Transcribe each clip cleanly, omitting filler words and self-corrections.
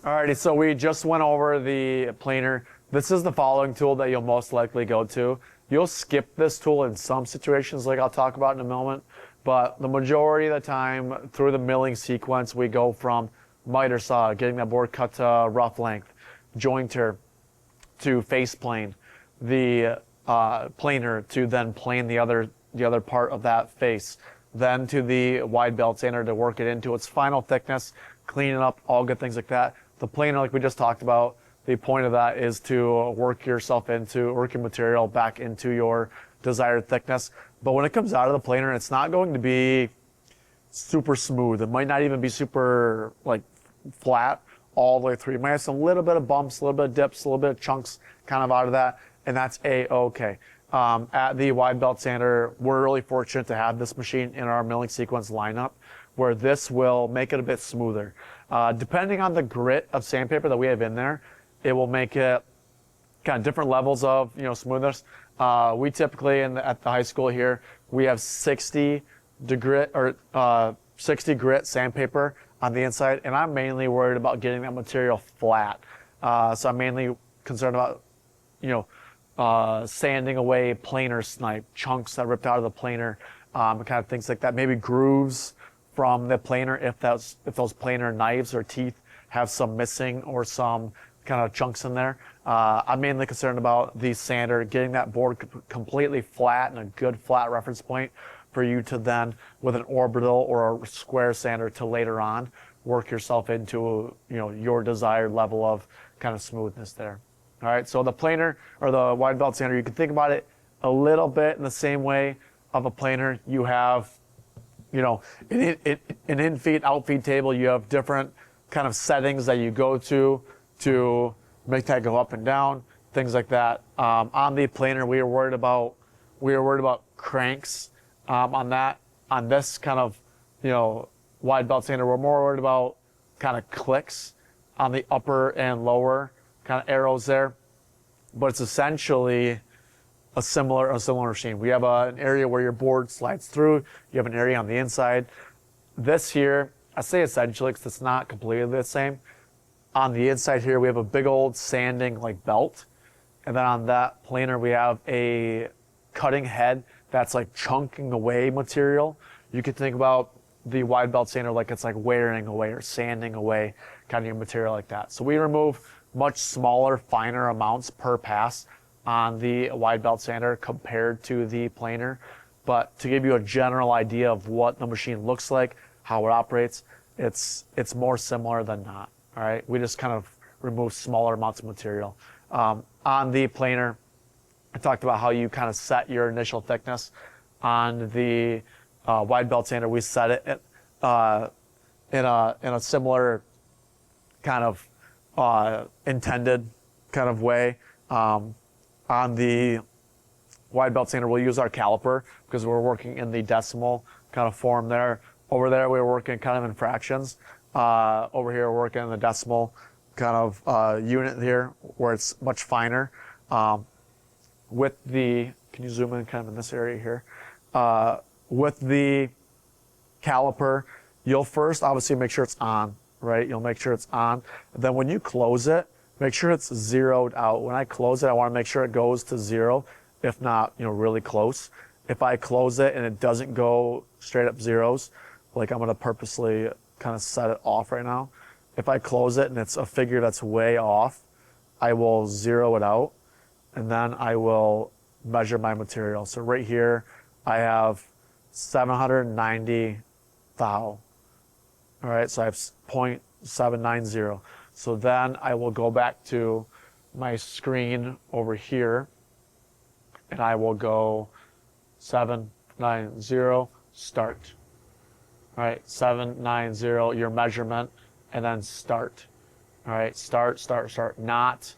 Alrighty, so we just went over the planer. This is the following tool that you'll most likely go to. You'll skip this tool in some situations, like I'll talk about in a moment, but the majority of the time through the milling sequence, we go from miter saw, getting that board cut to rough length, jointer to face plane, the planer to then plane the other part of that face, then to the wide belt sander to work it into its final thickness, clean it up, all good things like that. The planer, like we just talked about, the point of that is to work your material back into your desired thickness. But when it comes out of the planer, it's not going to be super smooth. It might not even be super like flat all the way through. You might have some little bit of bumps, a little bit of dips, a little bit of chunks kind of out of that, and that's A-okay. At the wide belt sander, we're really fortunate to have this machine in our milling sequence lineup, where this will make it a bit smoother. Depending on the grit of sandpaper that we have in there, it will make it kind of different levels of smoothness. We typically at the high school here, we have 60 grit sandpaper on the inside, and I'm mainly worried about getting that material flat. So I'm mainly concerned about sanding away planer snipe, chunks that ripped out of the planer, kind of things like that. Maybe grooves from the planer if those planer knives or teeth have some missing or some kind of chunks in there. I'm mainly concerned about the sander, getting that board completely flat and a good flat reference point for you to then, with an orbital or a square sander, to later on work yourself into your desired level of kind of smoothness there. All right, so the planer or the wide belt sander, you can think about it a little bit in the same way of a planer. You have an in-feed, out-feed table. You have different kind of settings that you go to make that go up and down, things like that. On the planer, we were worried about cranks. On this kind of wide belt sander, we're more worried about kind of clicks on the upper and lower kind of arrows there. But it's essentially a similar machine. We have an area where your board slides through. You have an area on the inside. This here, I say essentially because it's not completely the same. On the inside here, we have a big old sanding like belt. And then on that planer, we have a cutting head that's like chunking away material. You could think about the wide belt sander like it's like wearing away or sanding away kind of your material like that. So we remove much smaller, finer amounts per pass on the wide belt sander compared to the planer. But to give you a general idea of what the machine looks like, how it operates, it's more similar than not. All right, we just kind of remove smaller amounts of material. On the planer, I talked about how you kind of set your initial thickness. On the wide belt sander, we set it in a similar kind of intended kind of way. On the wide belt sander, we'll use our caliper because we're working in the decimal kind of form there. Over there, we're working kind of in fractions. Over here, we're working in the decimal kind of unit here where it's much finer. With the, can you zoom in kind of in this area here? With the caliper, you'll first obviously make sure it's on, right? You'll make sure it's on. And then when you close it, make sure it's zeroed out. When I close it, I want to make sure it goes to zero, if not, really close. If I close it and it doesn't go straight up zeros, like I'm going to purposely kind of set it off right now. If I close it and it's a figure that's way off, I will zero it out, and then I will measure my material. So right here, I have 790 thou. All right, so I have 0.790. So then I will go back to my screen over here, and I will go 790, start. All right, 790, your measurement, and then start. All right, start, not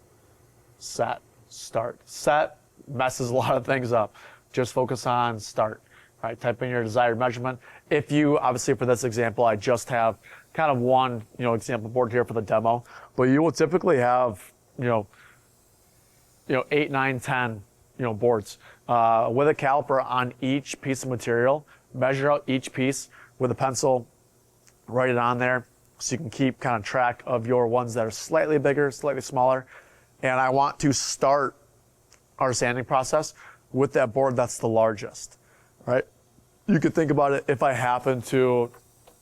set, start. Set messes a lot of things up. Just focus on start. All right, type in your desired measurement. If you, obviously for this example, I just have kind of one, example board here for the demo, but you will typically have, 8, 9, 10, boards. With a caliper on each piece of material, measure out each piece with a pencil, write it on there, so you can keep kind of track of your ones that are slightly bigger, slightly smaller. And I want to start our sanding process with that board that's the largest, right? You could think about it, if I happen to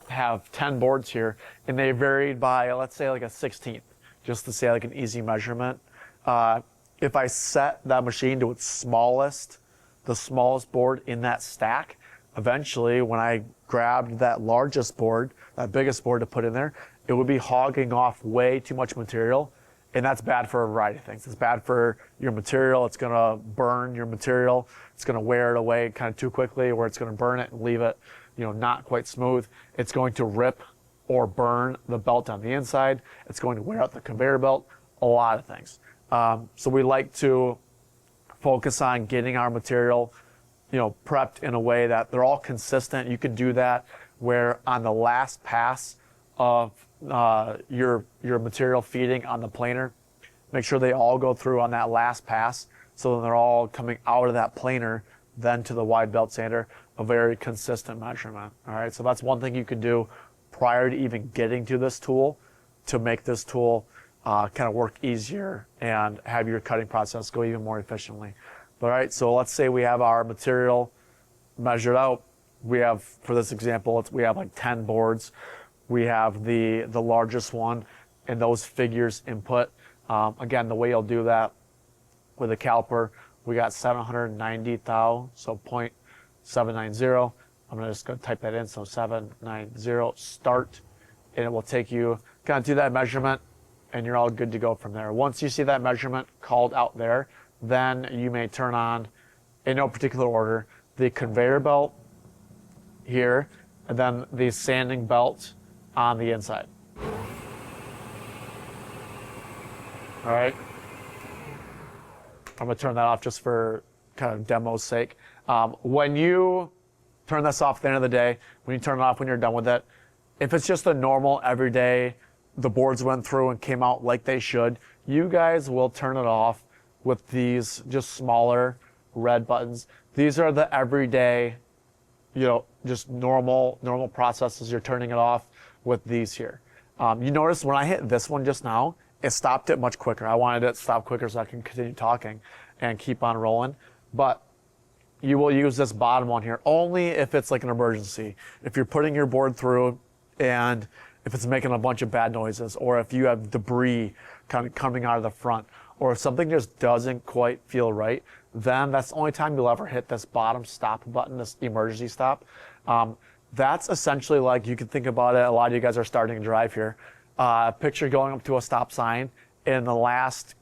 have 10 boards here and they varied by, let's say like a 16th, just to say like an easy measurement. If I set that machine to its smallest, the smallest board in that stack, eventually when I grabbed that largest board, that biggest board to put in there, it would be hogging off way too much material. And that's bad for a variety of things. It's bad for your material. It's gonna burn your material. It's gonna wear it away kind of too quickly, where it's gonna burn it and leave it, not quite smooth. It's going to rip or burn the belt on the inside. It's going to wear out the conveyor belt, a lot of things. So we like to focus on getting our material, prepped in a way that they're all consistent. You can do that where on the last pass of your material feeding on the planer, make sure they all go through on that last pass, so then they're all coming out of that planer then to the wide belt sander, a very consistent measurement. All right, so that's one thing you could do prior to even getting to this tool to make this tool kind of work easier and have your cutting process go even more efficiently. All right, so let's say we have our material measured out. We have, for this example, we have like 10 boards. We have the largest one and those figures input. Again, the way you'll do that with a caliper, we got 790 thou, so 0.790. I'm just gonna type that in, so 790 start, and it will take you kind of do that measurement, and you're all good to go from there. Once you see that measurement called out there, then you may turn on, in no particular order, the conveyor belt here, and then the sanding belt on the inside. All right. I'm gonna turn that off just for kind of demo's sake. When you turn this off at the end of the day, when you turn it off when you're done with it, if it's just a normal everyday, the boards went through and came out like they should, you guys will turn it off with these just smaller red buttons. These are the everyday, just normal processes. You're turning it off with these here. You notice when I hit this one just now, it stopped it much quicker. I wanted it to stop quicker so I can continue talking and keep on rolling. But you will use this bottom one here only if it's like an emergency. If you're putting your board through and if it's making a bunch of bad noises, or if you have debris kind of coming out of the front, or if something just doesn't quite feel right, then that's the only time you'll ever hit this bottom stop button, this emergency stop. That's essentially like, you can think about it, a lot of you guys are starting to drive here. Picture going up to a stop sign in the last,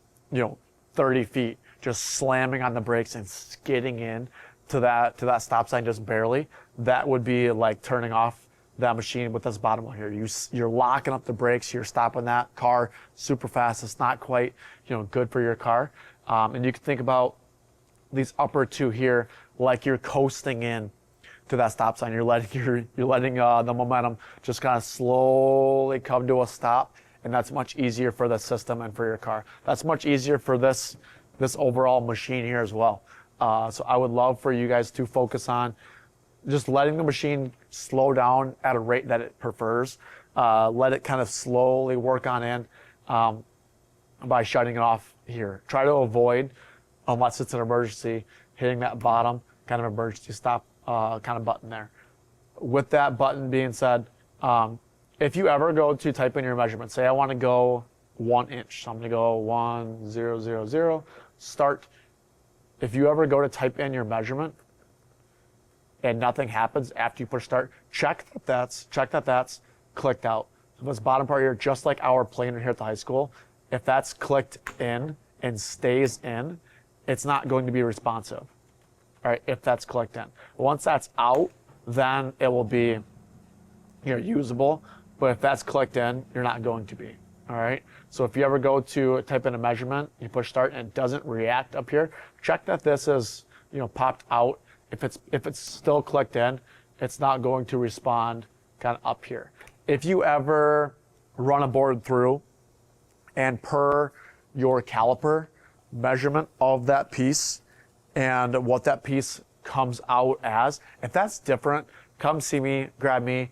30 feet, just slamming on the brakes and skidding in to that stop sign just barely. That would be like turning off that machine with this bottom one here. You're locking up the brakes, you're stopping that car super fast. It's not quite, good for your car. And you can think about these upper two here like you're coasting in to that stop sign. You're letting the momentum just kind of slowly come to a stop, and that's much easier for the system and for your car. That's much easier for this overall machine here as well. So I would love for you guys to focus on just letting the machine slow down at a rate that it prefers. Let it kind of slowly work on in by shutting it off here. Try to avoid, unless it's an emergency, hitting that bottom kind of emergency stop kind of button there. With that button being said, if you ever go to type in your measurement, say I want to go 1 inch, so I'm going to go 1000, start. If you ever go to type in your measurement and nothing happens after you push start, check that that's clicked out. So this bottom part here, just like our planer here at the high school, if that's clicked in and stays in, it's not going to be responsive. All right, if that's clicked in. Once that's out, then it will be usable. But if that's clicked in, you're not going to be. All right. So if you ever go to type in a measurement, you push start and it doesn't react up here, check that this is popped out. If it's still clicked in, it's not going to respond kind of up here. If you ever run a board through and per your caliper measurement of that piece and what that piece comes out as, if that's different, come see me, grab me.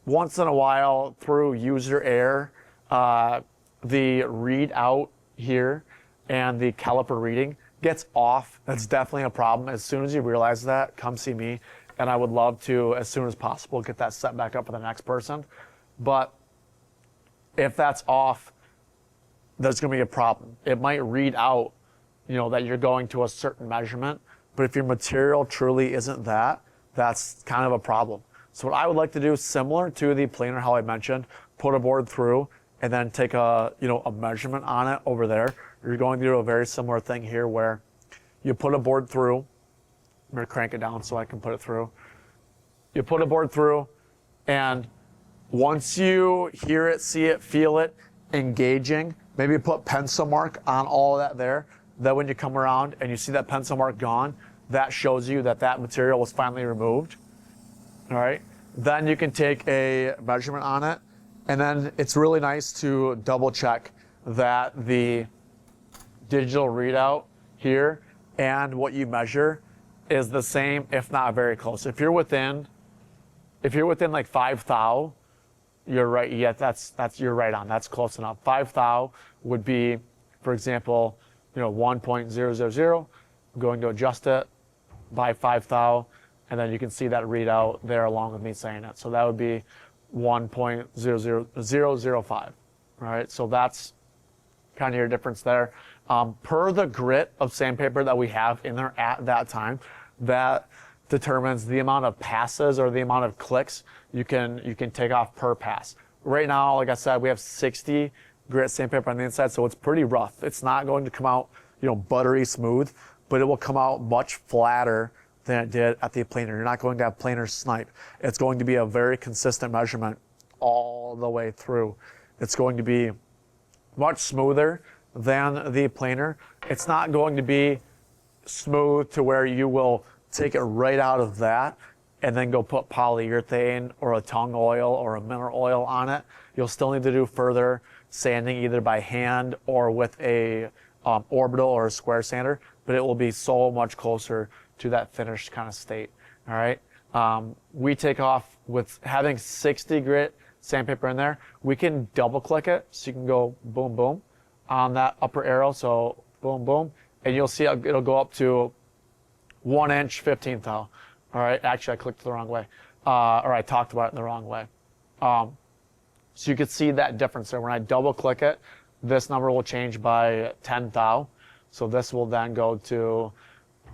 once in a while through user error, the readout here and the caliper reading gets off. That's definitely a problem. As soon as you realize that, come see me, and I would love to, as soon as possible, get that set back up for the next person. But if that's off, there's going to be a problem. It might read out, that you're going to a certain measurement, but if your material truly isn't that, that's kind of a problem. So what I would like to do, similar to the planer, how I mentioned, put a board through and then take a measurement on it over there. You're going to do a very similar thing here where you put a board through. I'm going to crank it down so I can put it through. You put a board through, and once you hear it, see it, feel it, engaging, maybe put pencil mark on all of that there. Then when you come around and you see that pencil mark gone, that shows you that that material was finally removed. All right. Then you can take a measurement on it, and then it's really nice to double check that the digital readout here and what you measure is the same, if not very close. If you're within like 5 thou, you're right. Yeah, you're right on. That's close enough. 5 thou would be, for example, 1.000. I'm going to adjust it by 5 thou, and then you can see that readout there along with me saying it. So that would be 1.00005. All right. So that's kind of your difference there. Per the grit of sandpaper that we have in there at that time, that determines the amount of passes or the amount of clicks you can take off per pass. Right now, like I said, we have 60 grit sandpaper on the inside, so it's pretty rough. It's not going to come out, buttery smooth, but it will come out much flatter than it did at the planer. You're not going to have planer snipe. It's going to be a very consistent measurement all the way through. It's going to be much smoother than the planer. It's not going to be smooth to where you will take it right out of that and then go put polyurethane or a tung oil or a mineral oil on it. You'll still need to do further sanding either by hand or with a orbital or a square sander, but it will be so much closer to that finished kind of state. All right. We take off with having 60 grit sandpaper in there. We can double click it so you can go boom, boom on that upper arrow. So boom, boom, and you'll see it'll go up to 1 inch 15 thou. All right. Actually, I clicked the wrong way, or I talked about it in the wrong way. So you can see that difference there. When I double click it, this number will change by 10 thou. So this will then go to,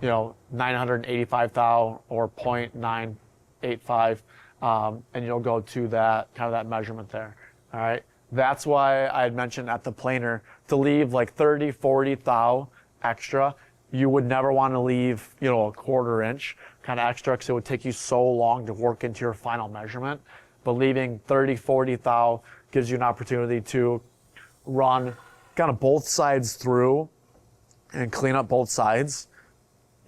985 thou or 0.985, and you'll go to that kind of that measurement there. All right. That's why I had mentioned at the planer to leave like 30, 40 thou extra. You would never want to leave, a 1/4 inch kind of extra because it would take you so long to work into your final measurement. But leaving 30, 40 thou gives you an opportunity to run kind of both sides through and clean up both sides,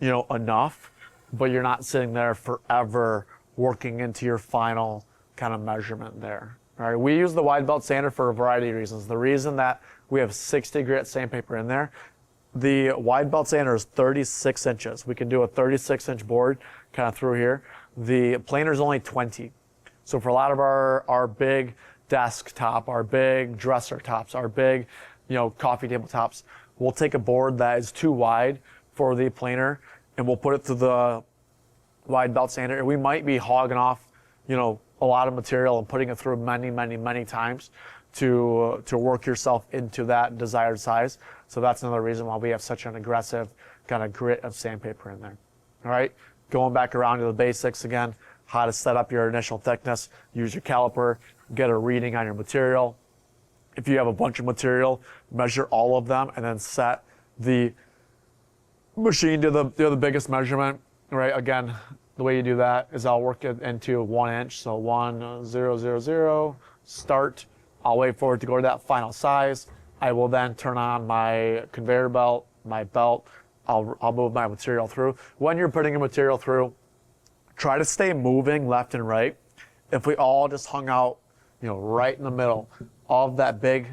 enough, but you're not sitting there forever working into your final kind of measurement there. All right. We use the wide belt sander for a variety of reasons. The reason that we have 60 grit sandpaper in there, the wide belt sander is 36 inches. We can do a 36-inch board kind of through here. The planer is only 20. So for a lot of our big desktop, our big dresser tops, our big, coffee table tops, we'll take a board that is too wide for the planer and we'll put it through the wide belt sander. And we might be hogging off, a lot of material and putting it through many, many, many times to work yourself into that desired size. So that's another reason why we have such an aggressive kind of grit of sandpaper in there. All right, going back around to the basics again, how to set up your initial thickness, use your caliper, get a reading on your material. If you have a bunch of material, measure all of them and then set the machine to the biggest measurement. Right, again, the way you do that is I'll work it into 1 inch. So 1.000, start. I'll wait for it to go to that final size. I will then turn on my conveyor belt, my belt. I'll move my material through. When you're putting a material through, try to stay moving left and right. If we all just hung out, right in the middle of that big,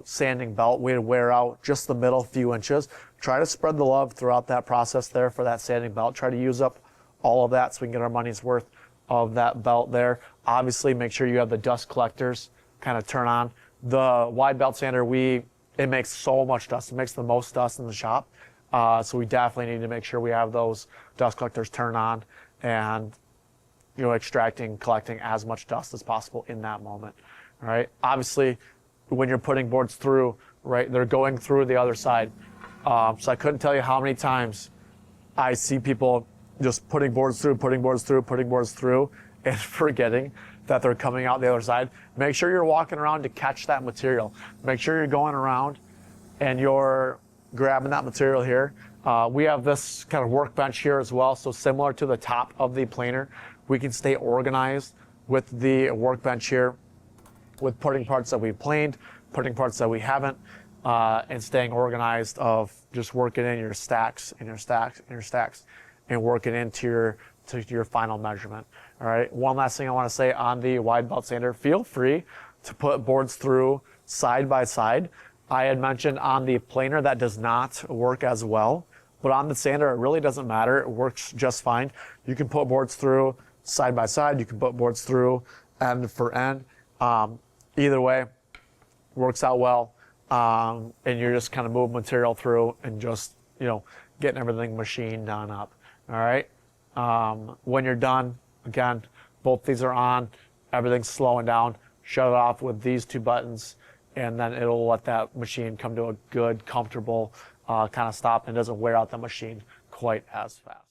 sanding belt, we'd wear out just the middle few inches. Try to spread the love throughout that process there for that sanding belt. Try to use up all of that so we can get our money's worth of that belt there. Obviously, make sure you have the dust collectors kind of turn on. The wide belt sander, it makes so much dust. It makes the most dust in the shop. So we definitely need to make sure we have those dust collectors turn on and, extracting, collecting as much dust as possible in that moment. All right. Obviously, when you're putting boards through, right, they're going through the other side. So I couldn't tell you how many times I see people just putting boards through, and forgetting that they're coming out the other side. Make sure you're walking around to catch that material. Make sure you're going around and you're grabbing that material here. We have this kind of workbench here as well. So similar to the top of the planer, we can stay organized with the workbench here, with putting parts that we've planed, putting parts that we haven't, and staying organized of just working in your stacks and your stacks and your stacks and working into your final measurement. All right. One last thing I want to say on the wide belt sander, feel free to put boards through side by side. I had mentioned on the planer that does not work as well, but on the sander, it really doesn't matter. It works just fine. You can put boards through side by side. You can put boards through end for end. Either way, works out well. And you're just kind of moving material through and just, getting everything machined done up. All right. When you're done, again, both these are on, everything's slowing down, shut it off with these two buttons, and then it'll let that machine come to a good, comfortable kind of stop, and it doesn't wear out the machine quite as fast.